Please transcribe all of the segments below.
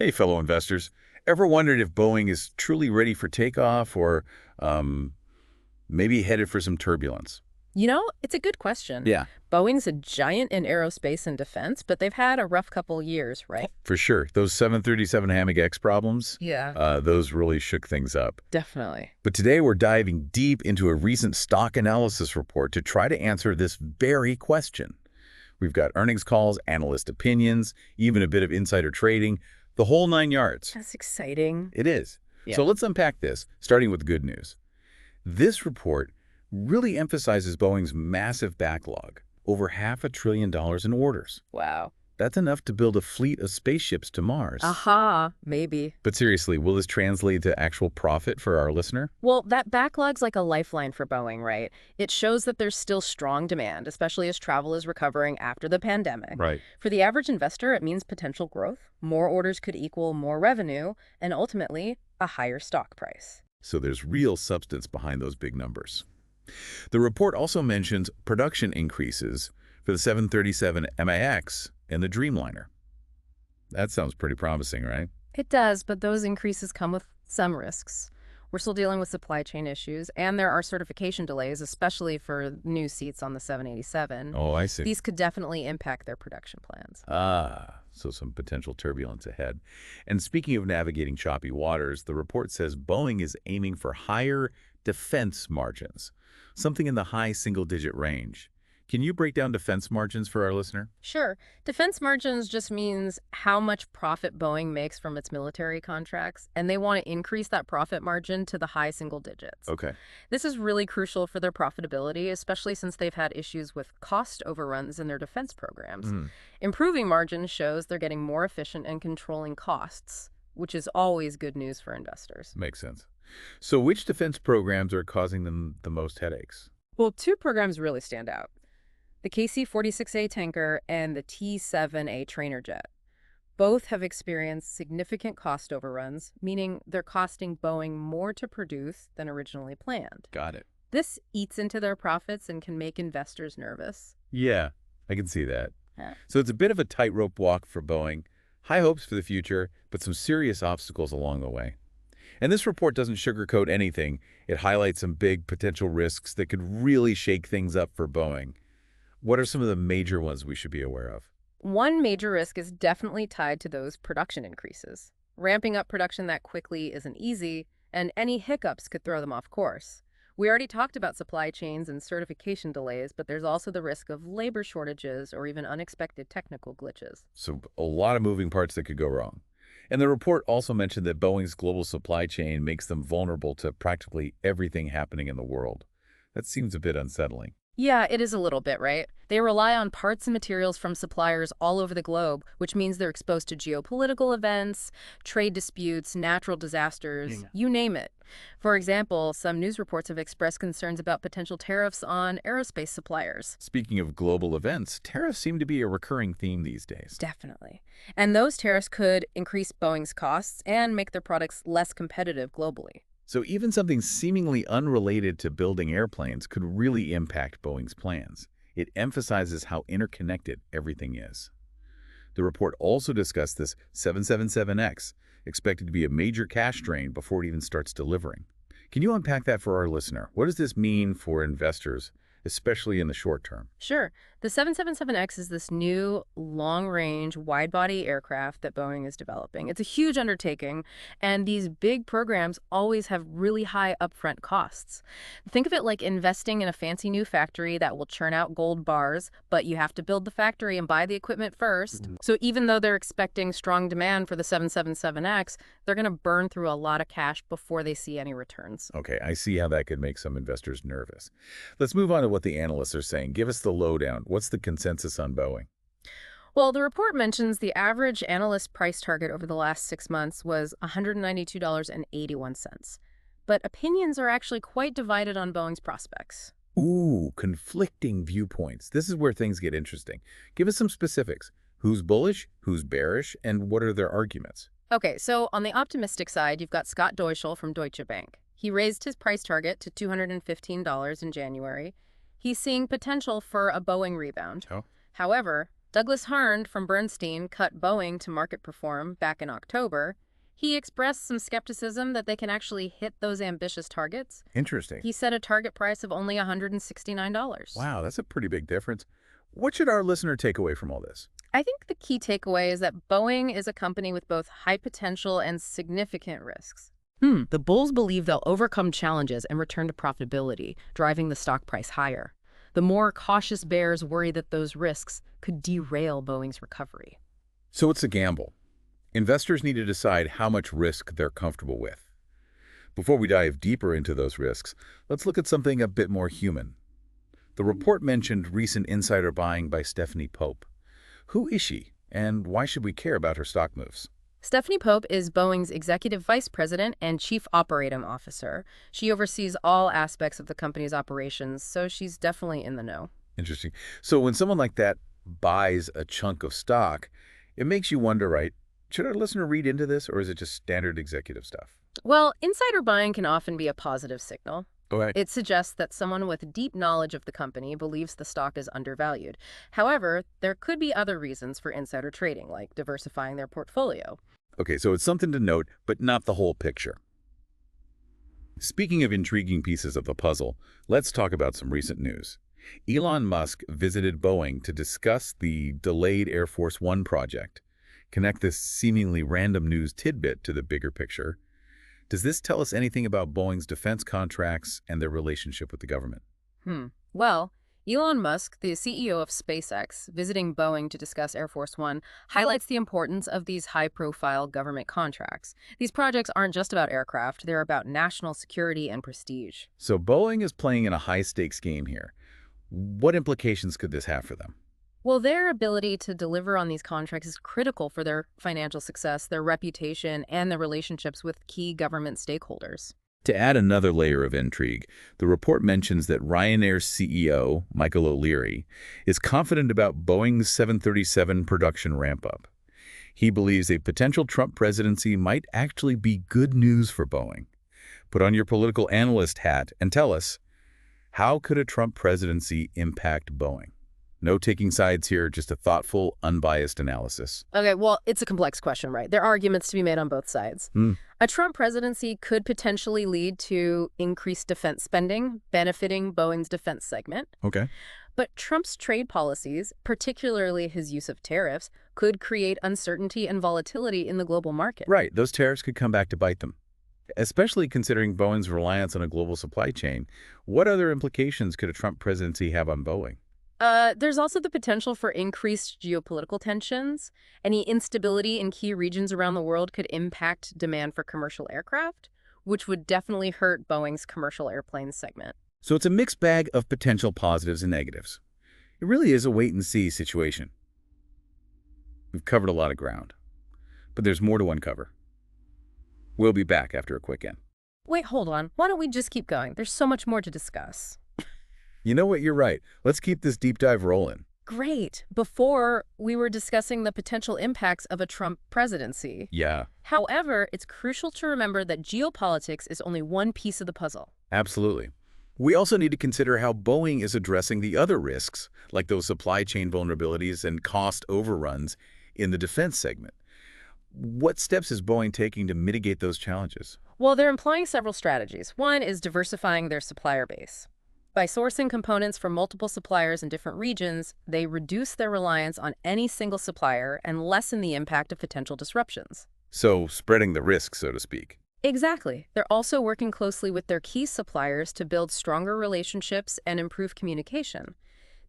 Hey, fellow investors. Ever wondered if Boeing is truly ready for takeoff or um, maybe headed for some turbulence? It's a good question. Yeah, Boeing's a giant in aerospace and defense, but they've had a rough couple years, right? for sure. Those 737 Hammock X problems, Yeah. those really shook things up. Definitely. But today we're diving deep into a recent stock analysis report to try to answer this very question. We've got earnings calls, analyst opinions, even a bit of insider trading, the whole nine yards. That's exciting. It is. Yeah. So let's unpack this, starting with good news. This report really emphasizes Boeing's massive backlog, over $500 billion in orders. Wow. That's enough to build a fleet of spaceships to Mars. Aha, maybe. But seriously, will this translate to actual profit for our listener? Well, that backlog's like a lifeline for Boeing, right? It shows that there's still strong demand, especially as travel is recovering after the pandemic. Right. For the average investor, it means potential growth. More orders could equal more revenue, and ultimately, a higher stock price. So there's real substance behind those big numbers. The report also mentions production increases for the 737 MAX and the Dreamliner. That sounds pretty promising, right? It does, but those increases come with some risks. We're still dealing with supply chain issues, and there are certification delays, especially for new seats on the 787. Oh, I see. These could definitely impact their production plans. So some potential turbulence ahead. And speaking of navigating choppy waters, the report says Boeing is aiming for higher defense margins, something in the high single-digit range. Can you break down defense margins for our listener? Sure, defense margins just means how much profit Boeing makes from its military contracts, and they want to increase that profit margin to the high single digits. Okay. This is really crucial for their profitability, especially since they've had issues with cost overruns in their defense programs. Mm, Improving margins shows they're getting more efficient and controlling costs, which is always good news for investors. makes sense. So which defense programs are causing them the most headaches? Well, two programs really stand out. The KC-46A tanker and the T-7A trainer jet. Both have experienced significant cost overruns, meaning they're costing Boeing more to produce than originally planned. Got it. This eats into their profits and can make investors nervous. Yeah, I can see that. Yeah. So it's a bit of a tightrope walk for Boeing. High hopes for the future, but some serious obstacles along the way. And this report doesn't sugarcoat anything. It highlights some big potential risks that could really shake things up for Boeing. What are some of the major ones we should be aware of? One major risk is definitely tied to those production increases. Ramping up production that quickly isn't easy, and any hiccups could throw them off course. We already talked about supply chains and certification delays, but there's also the risk of labor shortages or even unexpected technical glitches. So a lot of moving parts that could go wrong. And the report also mentioned that Boeing's global supply chain makes them vulnerable to practically everything happening in the world. That seems a bit unsettling. Yeah, it is a little bit, right? They rely on parts and materials from suppliers all over the globe, which means they're exposed to geopolitical events, trade disputes, natural disasters, you name it. For example, some news reports have expressed concerns about potential tariffs on aerospace suppliers. Speaking of global events, tariffs seem to be a recurring theme these days. Definitely. And those tariffs could increase Boeing's costs and make their products less competitive globally. So even something seemingly unrelated to building airplanes could really impact Boeing's plans. It emphasizes how interconnected everything is. The report also discussed this 777X, expected to be a major cash drain before it even starts delivering. Can you unpack that for our listener? What does this mean for investors, especially in the short term? Sure. The 777X is this new long-range, wide-body aircraft that Boeing is developing. It's a huge undertaking, and these big programs always have really high upfront costs. Think of it like investing in a fancy new factory that will churn out gold bars, but you have to build the factory and buy the equipment first. So even though they're expecting strong demand for the 777X, they're going to burn through a lot of cash before they see any returns. Okay, I see how that could make some investors nervous. Let's move on to what the analysts are saying. Give us the lowdown. What's the consensus on Boeing? Well, the report mentions the average analyst price target over the last 6 months was $192.81. But opinions are actually quite divided on Boeing's prospects. Ooh, conflicting viewpoints. This is where things get interesting. Give us some specifics. Who's bullish, who's bearish, and what are their arguments? Okay, so on the optimistic side, you've got Scott Deuschle from Deutsche Bank. He raised his price target to $215 in January. He's seeing potential for a Boeing rebound. Oh. However, Douglas Harned from Bernstein cut Boeing to market perform back in October. He expressed some skepticism that they can actually hit those ambitious targets. Interesting. He set a target price of only $169. Wow, that's a pretty big difference. What should our listener take away from all this? I think the key takeaway is that Boeing is a company with both high potential and significant risks. The bulls believe they'll overcome challenges and return to profitability, driving the stock price higher. The more cautious bears worry that those risks could derail Boeing's recovery. So it's a gamble. Investors need to decide how much risk they're comfortable with. Before we dive deeper into those risks, let's look at something a bit more human. The report mentioned recent insider buying by Stephanie Pope. Who is she, and why should we care about her stock moves? Stephanie Pope is Boeing's executive vice president and chief operating officer. She oversees all aspects of the company's operations, so she's definitely in the know. Interesting. So when someone like that buys a chunk of stock, it makes you wonder, right? Should our listener read into this, or is it just standard executive stuff? Well, insider buying can often be a positive signal. Okay. It suggests that someone with deep knowledge of the company believes the stock is undervalued. However, there could be other reasons for insider trading, like diversifying their portfolio. Okay, so it's something to note, but not the whole picture. Speaking of intriguing pieces of the puzzle, let's talk about some recent news. Elon Musk visited Boeing to discuss the delayed Air Force One project. Connect this seemingly random news tidbit to the bigger picture. Does this tell us anything about Boeing's defense contracts and their relationship with the government? Well, Elon Musk, the CEO of SpaceX, visiting Boeing to discuss Air Force One, highlights the importance of these high-profile government contracts. These projects aren't just about aircraft, they're about national security and prestige. So Boeing is playing in a high-stakes game here. What implications could this have for them? Well, their ability to deliver on these contracts is critical for their financial success, their reputation, and their relationships with key government stakeholders. To add another layer of intrigue, the report mentions that Ryanair's CEO, Michael O'Leary, is confident about Boeing's 737 production ramp-up. He believes a potential Trump presidency might actually be good news for Boeing. Put on your political analyst hat and tell us, how could a Trump presidency impact Boeing? No taking sides here, just a thoughtful, unbiased analysis. Okay, well, it's a complex question, right? There are arguments to be made on both sides. A Trump presidency could potentially lead to increased defense spending, benefiting Boeing's defense segment. Okay. But Trump's trade policies, particularly his use of tariffs, could create uncertainty and volatility in the global market. Right, those tariffs could come back to bite them. Especially considering Boeing's reliance on a global supply chain, what other implications could a Trump presidency have on Boeing? There's also the potential for increased geopolitical tensions. Any instability in key regions around the world could impact demand for commercial aircraft, which would definitely hurt Boeing's commercial airplanes segment. So it's a mixed bag of potential positives and negatives. It really is a wait-and-see situation. We've covered a lot of ground, but there's more to uncover. We'll be back after a quick end. Wait, hold on. Why don't we just keep going? There's so much more to discuss. You know what? You're right. Let's keep this deep dive rolling. Great. Before, we were discussing the potential impacts of a Trump presidency. Yeah, However, it's crucial to remember that geopolitics is only one piece of the puzzle. absolutely. We also need to consider how Boeing is addressing the other risks, like those supply chain vulnerabilities and cost overruns in the defense segment. What steps is Boeing taking to mitigate those challenges? Well, they're employing several strategies. One is diversifying their supplier base. By sourcing components from multiple suppliers in different regions, they reduce their reliance on any single supplier and lessen the impact of potential disruptions. So, spreading the risk, so to speak. Exactly. They're also working closely with their key suppliers to build stronger relationships and improve communication.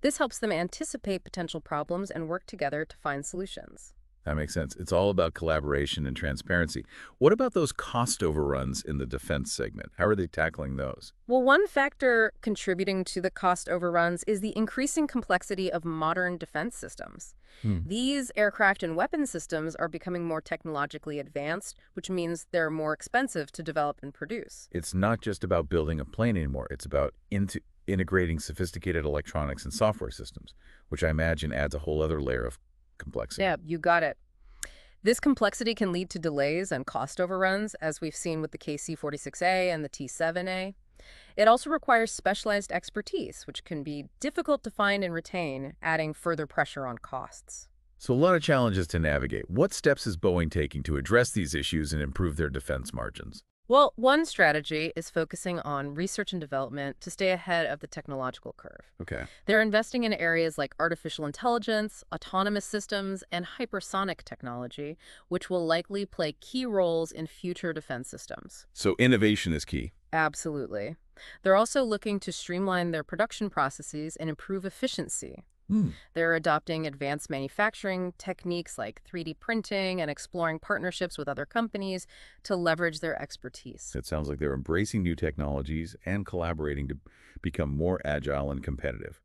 This helps them anticipate potential problems and work together to find solutions. That makes sense. It's all about collaboration and transparency. What about those cost overruns in the defense segment? How are they tackling those? Well, one factor contributing to the cost overruns is the increasing complexity of modern defense systems. These aircraft and weapon systems are becoming more technologically advanced, which means they're more expensive to develop and produce. It's not just about building a plane anymore. It's about integrating sophisticated electronics and software systems, which I imagine adds a whole other layer of complexity. Yeah, you got it. This complexity can lead to delays and cost overruns, as we've seen with the KC-46A and the T-7A. It also requires specialized expertise, which can be difficult to find and retain, adding further pressure on costs. So a lot of challenges to navigate. What steps is Boeing taking to address these issues and improve their defense margins? Well, one strategy is focusing on research and development to stay ahead of the technological curve. Okay. They're investing in areas like artificial intelligence, autonomous systems, and hypersonic technology, which will likely play key roles in future defense systems. So innovation is key. Absolutely. They're also looking to streamline their production processes and improve efficiency. Hmm. They're adopting advanced manufacturing techniques like 3D printing and exploring partnerships with other companies to leverage their expertise. It sounds like they're embracing new technologies and collaborating to become more agile and competitive.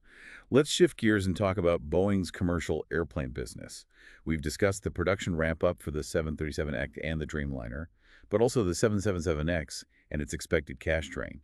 Let's shift gears and talk about Boeing's commercial airplane business. We've discussed the production ramp-up for the 737X and the Dreamliner, but also the 777X and its expected cash drain.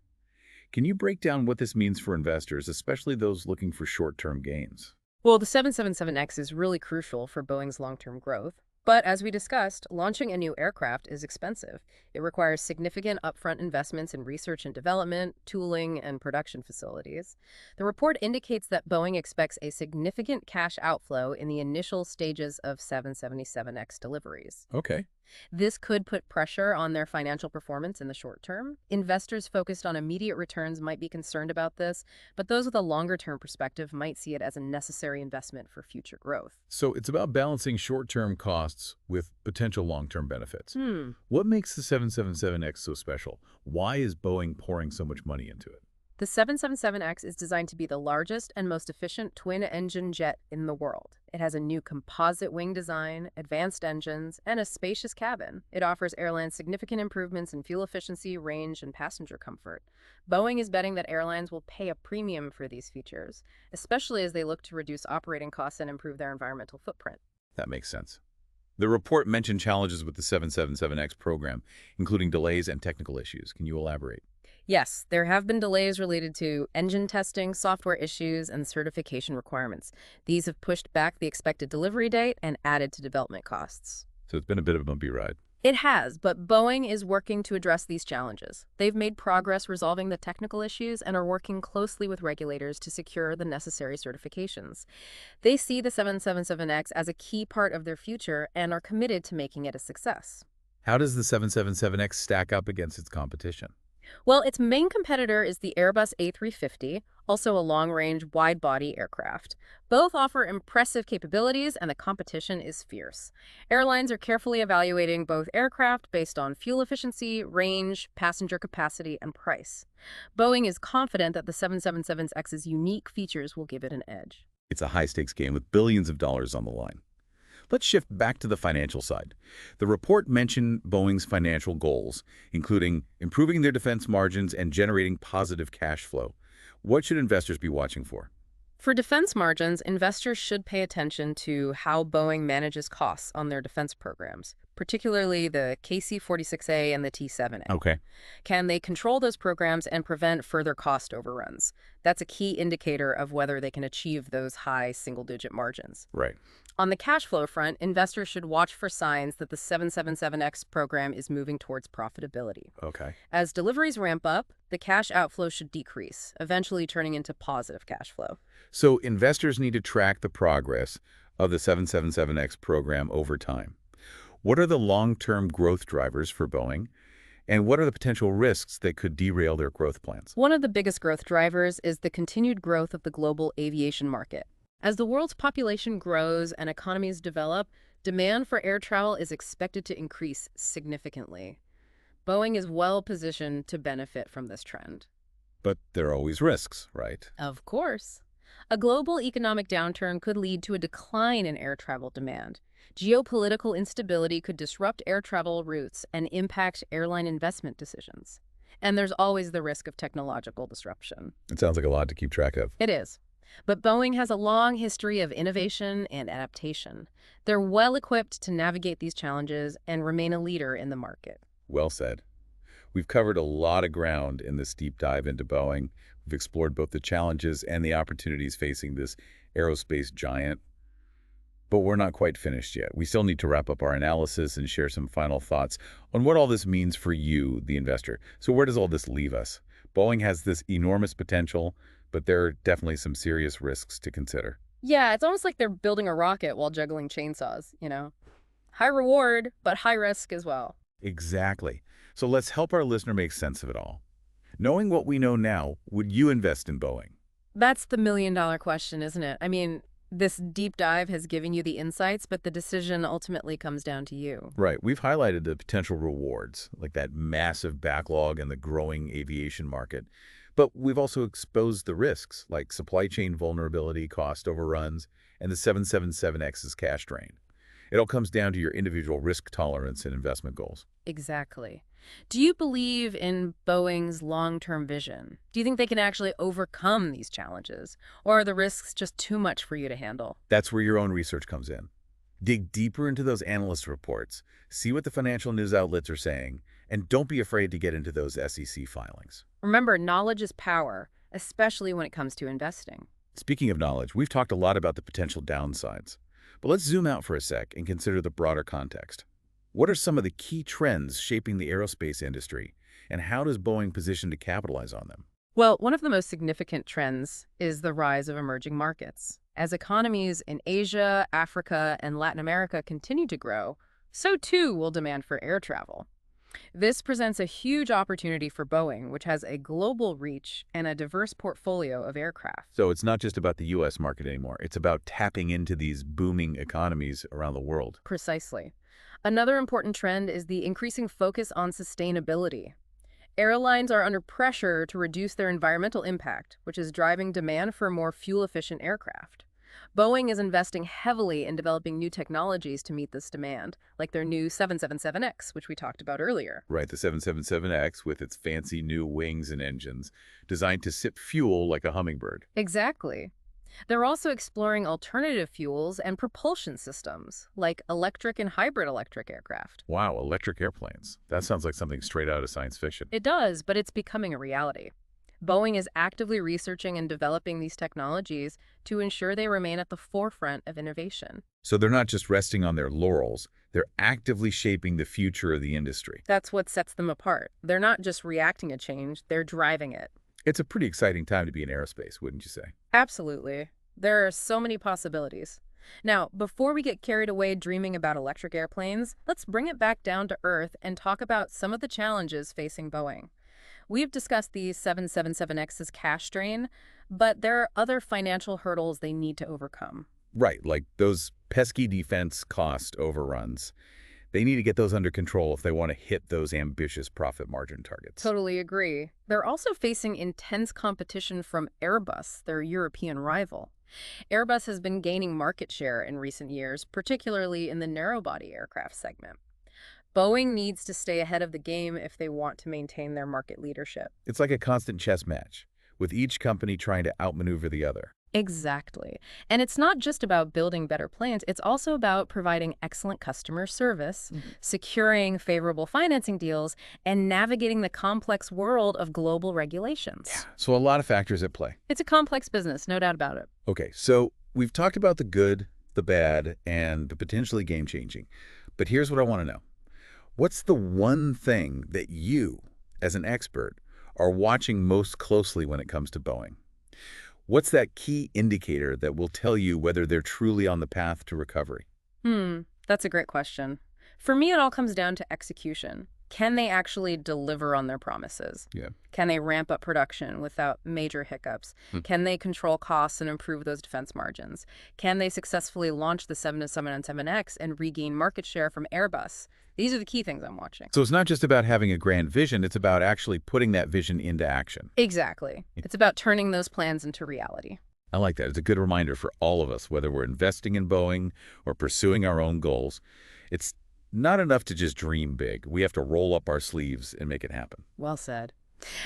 Can you break down what this means for investors, especially those looking for short-term gains? Well, the 777X is really crucial for Boeing's long-term growth. But as we discussed, launching a new aircraft is expensive. It requires significant upfront investments in research and development, tooling, and production facilities. The report indicates that Boeing expects a significant cash outflow in the initial stages of 777X deliveries. Okay. This could put pressure on their financial performance in the short term. Investors focused on immediate returns might be concerned about this, but those with a longer-term perspective might see it as a necessary investment for future growth. So it's about balancing short-term costs with potential long-term benefits. What makes the 777X so special? Why is Boeing pouring so much money into it? The 777X is designed to be the largest and most efficient twin-engine jet in the world. It has a new composite wing design, advanced engines, and a spacious cabin. It offers airlines significant improvements in fuel efficiency, range, and passenger comfort. Boeing is betting that airlines will pay a premium for these features, especially as they look to reduce operating costs and improve their environmental footprint. That makes sense. The report mentioned challenges with the 777X program, including delays and technical issues. Can you elaborate? Yes, there have been delays related to engine testing, software issues, and certification requirements. These have pushed back the expected delivery date and added to development costs. So it's been a bit of a bumpy ride. It has, but Boeing is working to address these challenges. They've made progress resolving the technical issues and are working closely with regulators to secure the necessary certifications. They see the 777X as a key part of their future and are committed to making it a success. How does the 777X stack up against its competition? Well, its main competitor is the Airbus A350, also a long-range, wide-body aircraft. Both offer impressive capabilities, and the competition is fierce. Airlines are carefully evaluating both aircraft based on fuel efficiency, range, passenger capacity, and price. Boeing is confident that the 777X's unique features will give it an edge. It's a high-stakes game with billions of dollars on the line. Let's shift back to the financial side. The report mentioned Boeing's financial goals, including improving their defense margins and generating positive cash flow. What should investors be watching for? For defense margins, investors should pay attention to how Boeing manages costs on their defense programs, particularly the KC-46A and the T-7A. Okay. Can they control those programs and prevent further cost overruns? That's a key indicator of whether they can achieve those high single-digit margins. Right. On the cash flow front, investors should watch for signs that the 777X program is moving towards profitability. Okay. As deliveries ramp up, the cash outflow should decrease, eventually turning into positive cash flow. So investors need to track the progress of the 777X program over time. What are the long-term growth drivers for Boeing, and what are the potential risks that could derail their growth plans? One of the biggest growth drivers is the continued growth of the global aviation market. As the world's population grows and economies develop, demand for air travel is expected to increase significantly. Boeing is well positioned to benefit from this trend. But there are always risks, right? Of course. A global economic downturn could lead to a decline in air travel demand. Geopolitical instability could disrupt air travel routes and impact airline investment decisions. And there's always the risk of technological disruption. It sounds like a lot to keep track of. It is. But Boeing has a long history of innovation and adaptation. They're well equipped to navigate these challenges and remain a leader in the market. Well said. We've covered a lot of ground in this deep dive into Boeing. We've explored both the challenges and the opportunities facing this aerospace giant. But we're not quite finished yet. We still need to wrap up our analysis and share some final thoughts on what all this means for you, the investor. So where does all this leave us? Boeing has this enormous potential, but there are definitely some serious risks to consider. Yeah, it's almost like they're building a rocket while juggling chainsaws. High reward, but high risk as well. Exactly. So let's help our listener make sense of it all. Knowing what we know now, would you invest in Boeing? That's the million-dollar question, isn't it? I mean, this deep dive has given you the insights, but the decision ultimately comes down to you. Right. We've highlighted the potential rewards, like that massive backlog and the growing aviation market. But we've also exposed the risks, like supply chain vulnerability, cost overruns, and the 777X's cash drain. It all comes down to your individual risk tolerance and investment goals. Exactly. Do you believe in Boeing's long-term vision? Do you think they can actually overcome these challenges? Or are the risks just too much for you to handle? That's where your own research comes in. Dig deeper into those analyst reports, see what the financial news outlets are saying, and don't be afraid to get into those SEC filings. Remember, knowledge is power, especially when it comes to investing. Speaking of knowledge, we've talked a lot about the potential downsides. But let's zoom out for a sec and consider the broader context. What are some of the key trends shaping the aerospace industry, and how does Boeing position to capitalize on them? Well, one of the most significant trends is the rise of emerging markets. As economies in Asia, Africa, and Latin America continue to grow, so too will demand for air travel. This presents a huge opportunity for Boeing, which has a global reach and a diverse portfolio of aircraft. So it's not just about the U.S. market anymore. It's about tapping into these booming economies around the world. Precisely. Another important trend is the increasing focus on sustainability. Airlines are under pressure to reduce their environmental impact, which is driving demand for more fuel-efficient aircraft. Boeing is investing heavily in developing new technologies to meet this demand, like their new 777X, which we talked about earlier. Right, the 777X with its fancy new wings and engines, designed to sip fuel like a hummingbird. Exactly. They're also exploring alternative fuels and propulsion systems, like electric and hybrid electric aircraft. Wow, electric airplanes. That sounds like something straight out of science fiction. It does, but it's becoming a reality. Boeing is actively researching and developing these technologies to ensure they remain at the forefront of innovation. So they're not just resting on their laurels, they're actively shaping the future of the industry. That's what sets them apart. They're not just reacting to change, they're driving it. It's a pretty exciting time to be in aerospace, wouldn't you say? Absolutely. There are so many possibilities. Now, before we get carried away dreaming about electric airplanes, let's bring it back down to earth and talk about some of the challenges facing Boeing. We've discussed the 777X's cash drain, but there are other financial hurdles they need to overcome. Right, like those pesky defense cost overruns. They need to get those under control if they want to hit those ambitious profit margin targets. Totally agree. They're also facing intense competition from Airbus, their European rival. Airbus has been gaining market share in recent years, particularly in the narrow-body aircraft segment. Boeing needs to stay ahead of the game if they want to maintain their market leadership. It's like a constant chess match, with each company trying to outmaneuver the other. Exactly. And it's not just about building better planes, it's also about providing excellent customer service, securing favorable financing deals, and navigating the complex world of global regulations. So a lot of factors at play. It's a complex business, no doubt about it. Okay, so we've talked about the good, the bad, and the potentially game-changing. But here's what I want to know. What's the one thing that you, as an expert, are watching most closely when it comes to Boeing? What's that key indicator that will tell you whether they're truly on the path to recovery? That's a great question. For me, it all comes down to execution. Can they actually deliver on their promises? Yeah. Can they ramp up production without major hiccups? Can they control costs and improve those defense margins? Can they successfully launch the 777X and regain market share from Airbus? These are the key things I'm watching. So it's not just about having a grand vision, it's about actually putting that vision into action. Exactly. It's about turning those plans into reality. I like that. It's a good reminder for all of us, whether we're investing in Boeing or pursuing our own goals. It's not enough to just dream big. We have to roll up our sleeves and make it happen. Well said.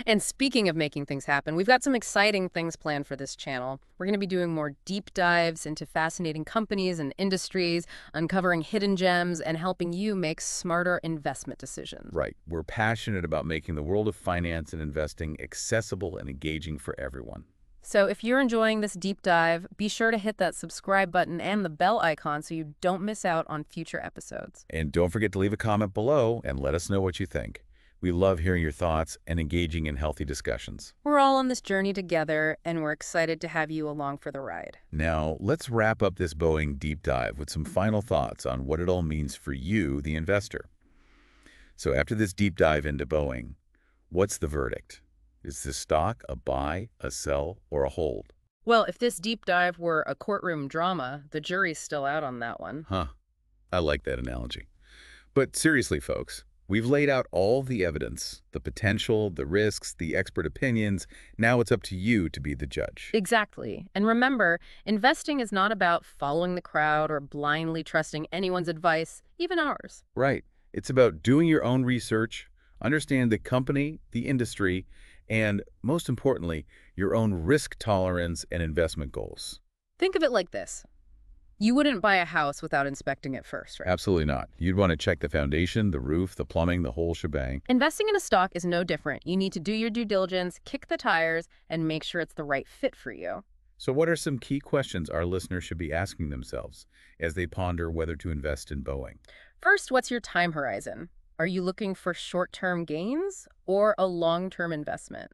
And speaking of making things happen, we've got some exciting things planned for this channel. We're going to be doing more deep dives into fascinating companies and industries, uncovering hidden gems, and helping you make smarter investment decisions. Right. We're passionate about making the world of finance and investing accessible and engaging for everyone. So if you're enjoying this deep dive, be sure to hit that subscribe button and the bell icon so you don't miss out on future episodes. And don't forget to leave a comment below and let us know what you think. We love hearing your thoughts and engaging in healthy discussions. We're all on this journey together, and we're excited to have you along for the ride. Now, let's wrap up this Boeing deep dive with some final thoughts on what it all means for you, the investor. So after this deep dive into Boeing, what's the verdict? Is this stock a buy, a sell, or a hold? Well, if this deep dive were a courtroom drama, the jury's still out on that one. Huh, I like that analogy. But seriously, folks, we've laid out all the evidence, the potential, the risks, the expert opinions. Now it's up to you to be the judge. Exactly. And remember, investing is not about following the crowd or blindly trusting anyone's advice, even ours. Right. It's about doing your own research, understand the company, the industry, and most importantly, your own risk tolerance and investment goals. Think of it like this. You wouldn't buy a house without inspecting it first, right? Absolutely not. You'd want to check the foundation, the roof, the plumbing, the whole shebang. Investing in a stock is no different. You need to do your due diligence, kick the tires, and make sure it's the right fit for you. So what are some key questions our listeners should be asking themselves as they ponder whether to invest in Boeing? First, what's your time horizon? Are you looking for short-term gains or a long-term investment?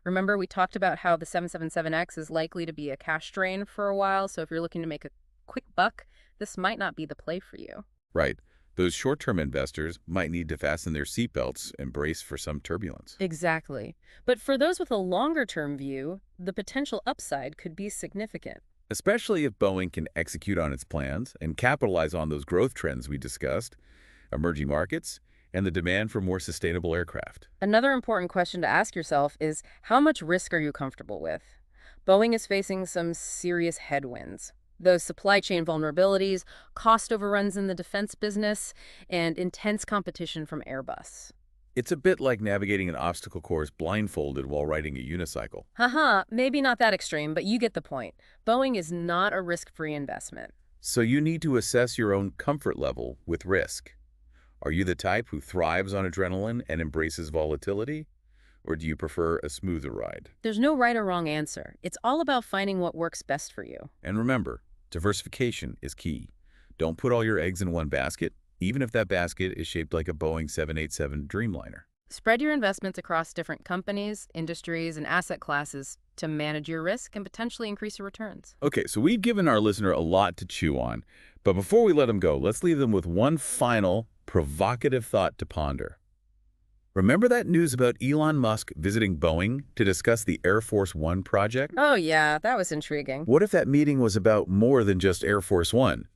Remember, we talked about how the 777X is likely to be a cash drain for a while, so if you're looking to make a quick buck, this might not be the play for you. Right. Those short-term investors might need to fasten their seatbelts and brace for some turbulence. Exactly. But for those with a longer-term view, the potential upside could be significant. Especially if Boeing can execute on its plans and capitalize on those growth trends we discussed, emerging markets, and the demand for more sustainable aircraft. Another important question to ask yourself is, how much risk are you comfortable with? Boeing is facing some serious headwinds. Those supply chain vulnerabilities, cost overruns in the defense business, and intense competition from Airbus. It's a bit like navigating an obstacle course blindfolded while riding a unicycle. Haha, maybe not that extreme, but you get the point. Boeing is not a risk-free investment. So you need to assess your own comfort level with risk. Are you the type who thrives on adrenaline and embraces volatility? Or do you prefer a smoother ride? There's no right or wrong answer. It's all about finding what works best for you. And remember, diversification is key. Don't put all your eggs in one basket, even if that basket is shaped like a Boeing 787 Dreamliner. Spread your investments across different companies, industries, and asset classes to manage your risk and potentially increase your returns. Okay, so we've given our listener a lot to chew on, but before we let them go, let's leave them with one final provocative thought to ponder. Remember that news about Elon Musk visiting Boeing to discuss the Air Force One project? Oh yeah, that was intriguing. What if that meeting was about more than just Air Force One?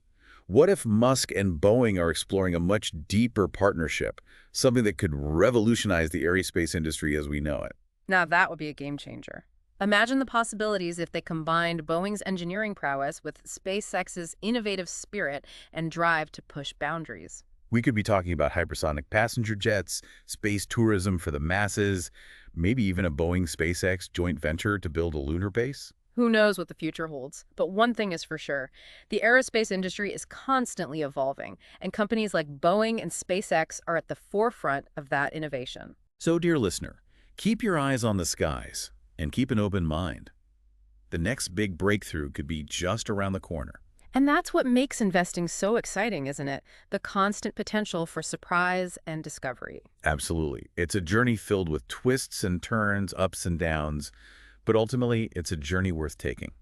What if Musk and Boeing are exploring a much deeper partnership, something that could revolutionize the aerospace industry as we know it? Now that would be a game changer. Imagine the possibilities if they combined Boeing's engineering prowess with SpaceX's innovative spirit and drive to push boundaries. We could be talking about hypersonic passenger jets, space tourism for the masses, maybe even a Boeing-SpaceX joint venture to build a lunar base. Who knows what the future holds? But one thing is for sure, the aerospace industry is constantly evolving, and companies like Boeing and SpaceX are at the forefront of that innovation. So, dear listener, keep your eyes on the skies and keep an open mind. The next big breakthrough could be just around the corner. And that's what makes investing so exciting, isn't it? The constant potential for surprise and discovery. Absolutely. It's a journey filled with twists and turns, ups and downs, but ultimately, it's a journey worth taking.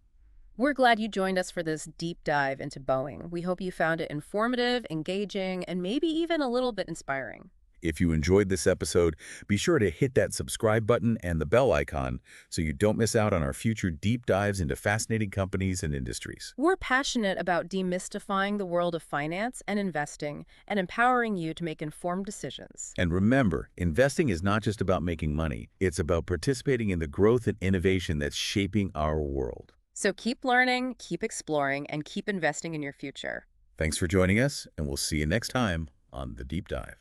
We're glad you joined us for this deep dive into Boeing. We hope you found it informative, engaging, and maybe even a little bit inspiring. If you enjoyed this episode, be sure to hit that subscribe button and the bell icon so you don't miss out on our future deep dives into fascinating companies and industries. We're passionate about demystifying the world of finance and investing and empowering you to make informed decisions. And remember, investing is not just about making money. It's about participating in the growth and innovation that's shaping our world. So keep learning, keep exploring, and keep investing in your future. Thanks for joining us, and we'll see you next time on The Deep Dive.